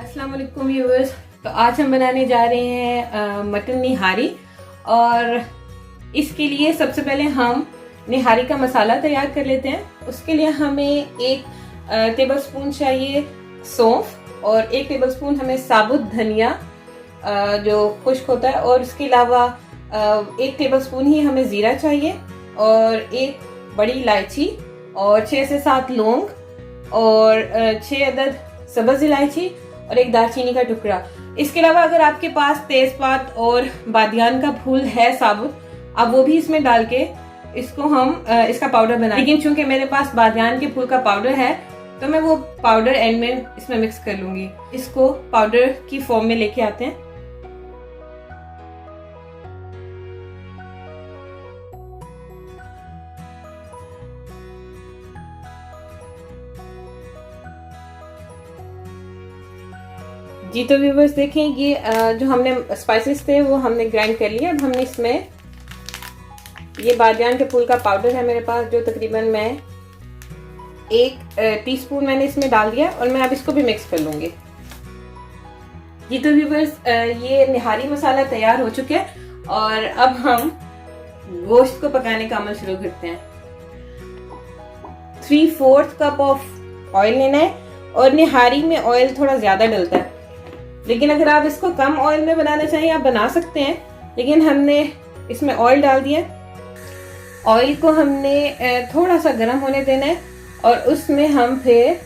अस्सलाम वालेकुम व्यूअर्स। तो आज हम बनाने जा रहे हैं मटन निहारी। और इसके लिए सबसे पहले हम निहारी का मसाला तैयार कर लेते हैं। उसके लिए हमें 1 टेबलस्पून चाहिए सौंफ और 1 टेबलस्पून हमें साबुत धनिया जो खुश्क होता है, और इसके अलावा 1 टेबलस्पून ही हमें जीरा चाहिए और 1 बड़ी इलायची और 6 से 7 लौंग और 6 अदद सब्ज इलायची और 1 दालचीनी का टुकड़ा। इसके अलावा अगर आपके पास तेजपात और बादियान का फूल है साबुत, आप वो भी इसमें डाल के इसको हम इसका पाउडर बनाएं। लेकिन चूंकि मेरे पास बादियान के फूल का पाउडर है तो मैं वो पाउडर एंड में इसमें मिक्स कर लूंगी। इसको पाउडर की फॉर्म में लेके आते हैं। जी तो व्यूवर्स देखें, ये जो हमने स्पाइसेस थे वो हमने ग्राइंड कर लिया। अब हमने इसमें ये बादियान के फूल का पाउडर है मेरे पास, जो तकरीबन मैं 1 टीस्पून मैंने इसमें डाल दिया और मैं अब इसको भी मिक्स कर लूंगी। जी तो व्यूवर्स, ये निहारी मसाला तैयार हो चुका है और अब हम गोश्त को पकाने का अमल शुरू करते हैं। 3/4 कप ऑफ ऑयल लेना है और निहारी में ऑयल थोड़ा ज्यादा डलता है, लेकिन अगर आप इसको कम ऑयल में बनाना चाहिए आप बना सकते हैं, लेकिन हमने इसमें ऑयल डाल दिया। ऑयल को हमने थोड़ा सा गर्म होने देना है और उसमें हम फिर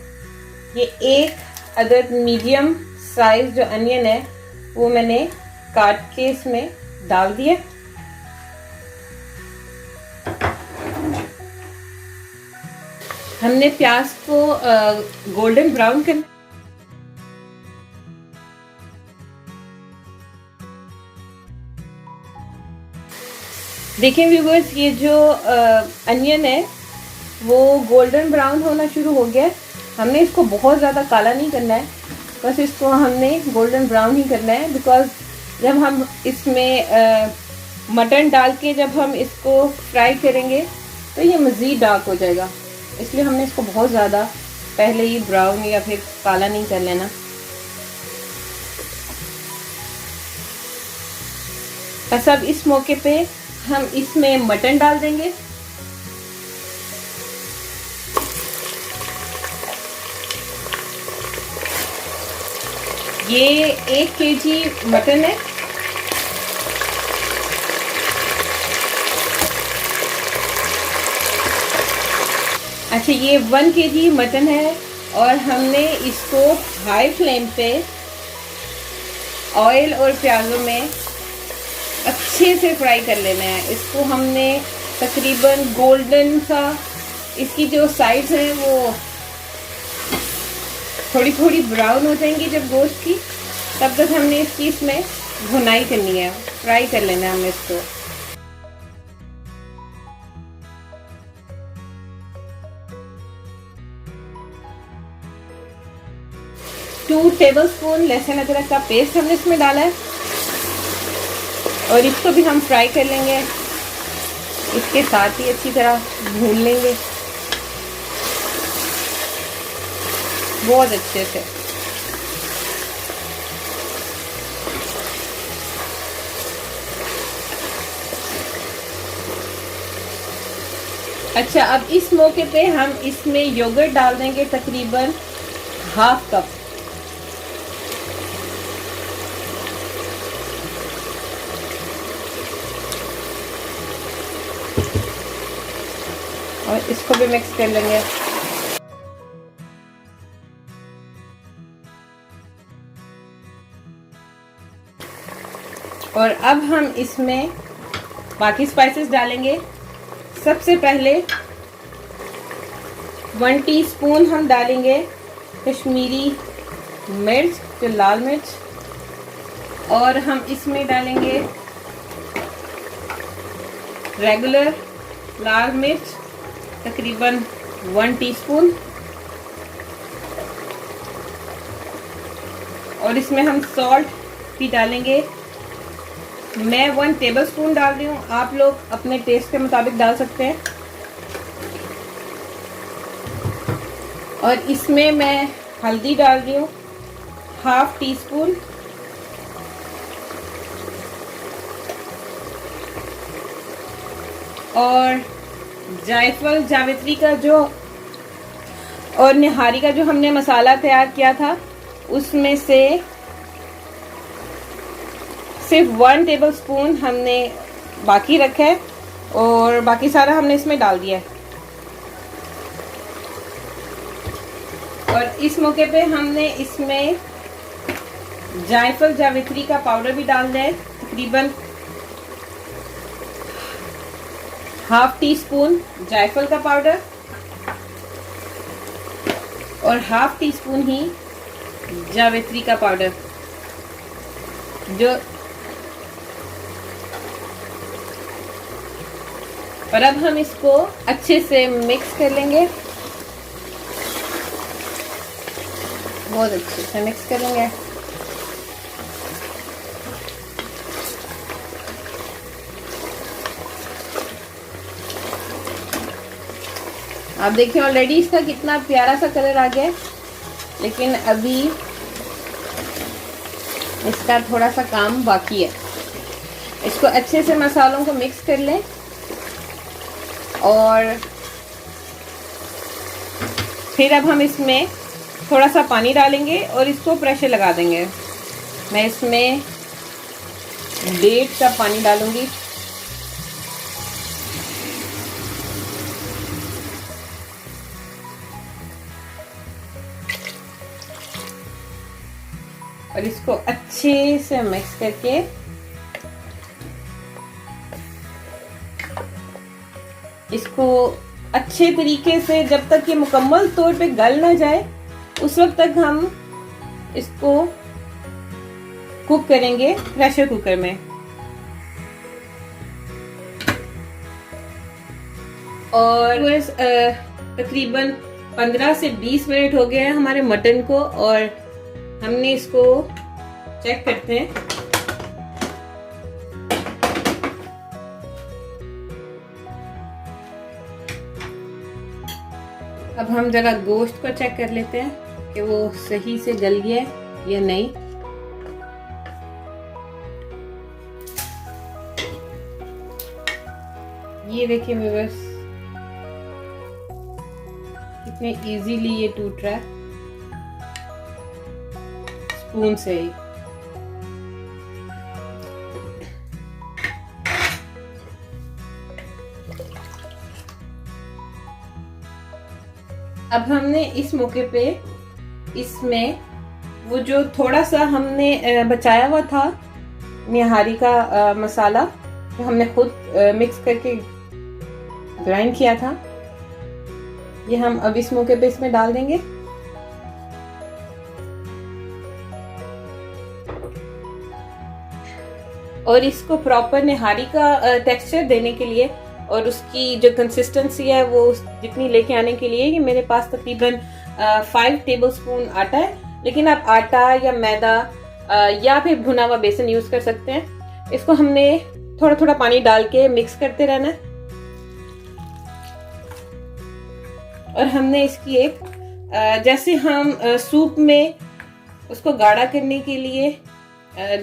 ये 1 अदद मीडियम साइज जो अनियन है वो मैंने काट के इसमें डाल दिया। हमने प्याज को गोल्डन ब्राउन करना। देखिए व्यूवर्स, ये जो अनियन है वो गोल्डन ब्राउन होना शुरू हो गया है। हमने इसको बहुत ज़्यादा काला नहीं करना है, बस इसको हमने गोल्डन ब्राउन ही करना है। बिकॉज जब हम इसमें मटन डाल के जब हम इसको फ्राई करेंगे तो ये मज़ीद डार्क हो जाएगा, इसलिए हमने इसको बहुत ज़्यादा पहले ही ब्राउन या फिर काला नहीं कर लेना। बस अब इस मौके पे हम इसमें मटन डाल देंगे। ये 1 kg मटन है। अच्छा, ये 1 kg मटन है और हमने इसको हाई फ्लेम पे ऑयल और प्याजों में अच्छे से फ्राई कर लेना है। इसको हमने तकरीबन गोल्डन सा, इसकी जो साइड्स हैं वो थोड़ी थोड़ी ब्राउन हो जाएंगी जब गोश्त की, तब तक हमने इसकी इसमें भुनाई करनी है, फ्राई कर लेना है हमें इसको। टू टेबलस्पून लहसुन अदरक का पेस्ट हमने इसमें डाला है और इसको भी हम फ्राई कर लेंगे। इसके साथ ही अच्छी तरह भून लेंगे बहुत अच्छे से। अच्छा, अब इस मौके पे हम इसमें योगर्ट डाल देंगे तकरीबन 1/2 कप। और इसको भी मिक्स कर लेंगे। और अब हम इसमें बाकी स्पाइसेस डालेंगे। सबसे पहले 1 टीस्पून हम डालेंगे कश्मीरी मिर्च, जो लाल मिर्च, और हम इसमें डालेंगे रेगुलर लाल मिर्च तकरीबन 1 टीस्पून, और इसमें हम सॉल्ट भी डालेंगे। मैं 1 टेबलस्पून डाल रही हूँ, आप लोग अपने टेस्ट के मुताबिक डाल सकते हैं। और इसमें मैं हल्दी डाल रही हूँ हाफ टी स्पून और जायफल जावित्री का जो और निहारी का जो हमने मसाला तैयार किया था उसमें से सिर्फ 1 टेबलस्पून हमने बाकी रखा है और बाकी सारा हमने इसमें डाल दिया है। और इस मौके पे हमने इसमें जायफल जावित्री का पाउडर भी डाल दिया है, तकरीबन हाफ टी स्पून जायफल का पाउडर और हाफ टी स्पून ही जावित्री का पाउडर जो। और अब हम इसको अच्छे से मिक्स कर लेंगे, बहुत अच्छे से मिक्स करेंगे। आप देखिए ऑलरेडी इसका कितना प्यारा सा कलर आ गया है, लेकिन अभी इसका थोड़ा सा काम बाकी है। इसको अच्छे से मसालों को मिक्स कर लें और फिर अब हम इसमें थोड़ा सा पानी डालेंगे और इसको प्रेशर लगा देंगे। मैं इसमें 1.5 कप पानी डालूंगी। और इसको अच्छे से मिक्स करके इसको अच्छे तरीके से जब तक ये मुकम्मल तौर पे गल ना जाए उस वक्त तक हम इसको कुक करेंगे प्रेशर कुकर में। और तकरीबन 15 से 20 मिनट हो गए हैं हमारे मटन को और हमने इसको चेक करते हैं। अब हम जरा गोश्त को चेक कर लेते हैं कि वो सही से गल गया है या नहीं। ये देखिए व्यूअर्स कितने इजीली ये टूट रहा है स्पून से ही। अब हमने इस मौके पे इसमें वो जो थोड़ा सा हमने बचाया हुआ था निहारी का मसाला जो हमने खुद मिक्स करके ग्राइंड किया था, ये हम अब इस मौके पे इसमें डाल देंगे। और इसको प्रॉपर निहारी का टेक्सचर देने के लिए और उसकी जो कंसिस्टेंसी है वो जितनी लेके आने के लिए, ये मेरे पास तकरीबन 5 टेबलस्पून आटा है, लेकिन आप आटा या मैदा या फिर भुना हुआ बेसन यूज कर सकते हैं। इसको हमने थोड़ा थोड़ा पानी डाल के मिक्स करते रहना है। और हमने इसकी एक जैसे हम सूप में उसको गाढ़ा करने के लिए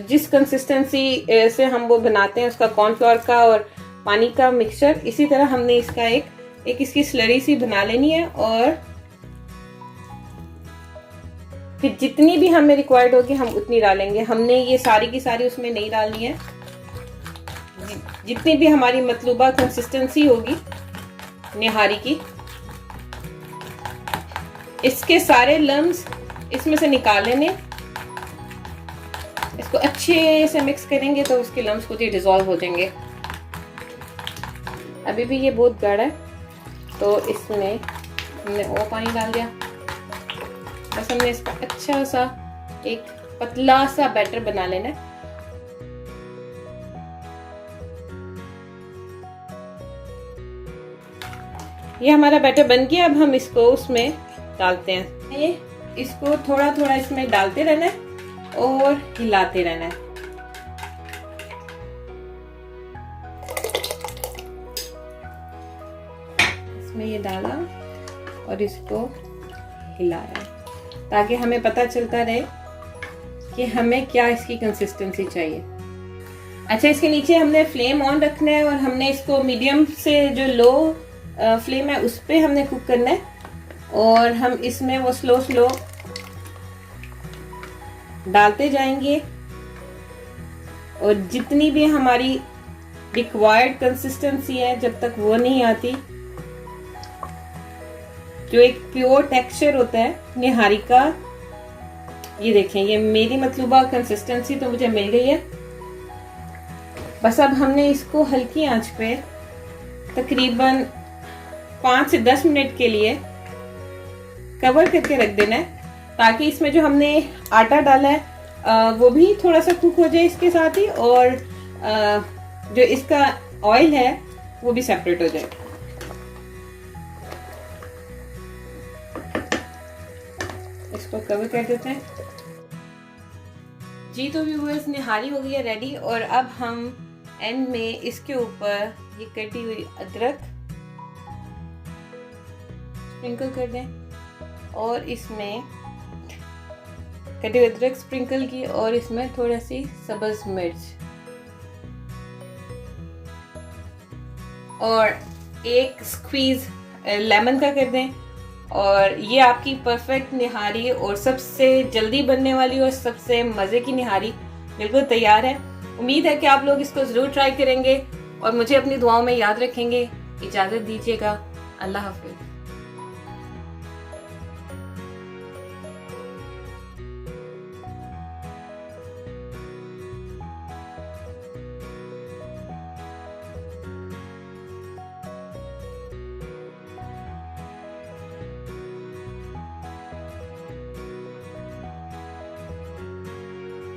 जिस कंसिस्टेंसी से हम वो बनाते हैं उसका कॉर्नफ्लोर का और पानी का मिक्सचर, इसी तरह हमने इसका एक इसकी स्लरी सी बना लेनी है। और फिर जितनी भी हमें रिक्वायर्ड होगी हम उतनी डालेंगे। हमने ये सारी की सारी उसमें नहीं डालनी है, जितनी भी हमारी मतलूबा कंसिस्टेंसी होगी निहारी की। इसके सारे लम्स इसमें से निकाल लेने। इसको अच्छे से मिक्स करेंगे तो उसके लम्स खुद ही डिसॉल्व हो जाएंगे। अभी भी ये बहुत गाढ़ा है तो इसमें हमने और पानी डाल दिया। बस हमने इसका अच्छा सा एक पतला सा बैटर बना लेना है। ये हमारा बैटर बन गया। अब हम इसको उसमें डालते हैं। ये इसको थोड़ा थोड़ा इसमें डालते रहना है और हिलाते रहना है। इसमें ये डाला और इसको हिलाया ताकि हमें पता चलता रहे कि हमें क्या इसकी कंसिस्टेंसी चाहिए। अच्छा, इसके नीचे हमने फ्लेम ऑन रखना है और हमने इसको मीडियम से जो लो फ्लेम है उस पर हमने कुक करना है, और हम इसमें वो स्लो डालते जाएंगे, और जितनी भी हमारी रिक्वायर्ड कंसिस्टेंसी है जब तक वो नहीं आती, जो एक प्योर टेक्सचर होता है निहारी का, ये देखें ये मेरी मतलूबा कंसिस्टेंसी तो मुझे मिल गई है। बस अब हमने इसको हल्की आंच पे तकरीबन 5 से 10 मिनट के लिए कवर करके रख देना है, ताकि इसमें जो हमने आटा डाला है वो भी थोड़ा सा कुक हो जाए इसके साथ ही, और जो इसका ऑयल है वो भी सेपरेट हो जाए। इसको कवर कर देते हैं जी। तो व्यूअर्स, निहारी हो गई है रेडी, और अब हम एंड में इसके ऊपर ये कटी हुई अदरक स्प्रिंकल कर दें, और इसमें कटी हुई अदरक स्प्रिंकल की, और इसमें थोड़ा सी सब्ज मिर्च, और एक स्क्वीज लेमन का कर दें, और ये आपकी परफेक्ट निहारी और सबसे जल्दी बनने वाली और सबसे मज़े की निहारी बिल्कुल तैयार है। उम्मीद है कि आप लोग इसको ज़रूर ट्राई करेंगे और मुझे अपनी दुआओं में याद रखेंगे। इजाज़त दीजिएगा। अल्लाह हाफ़िज़।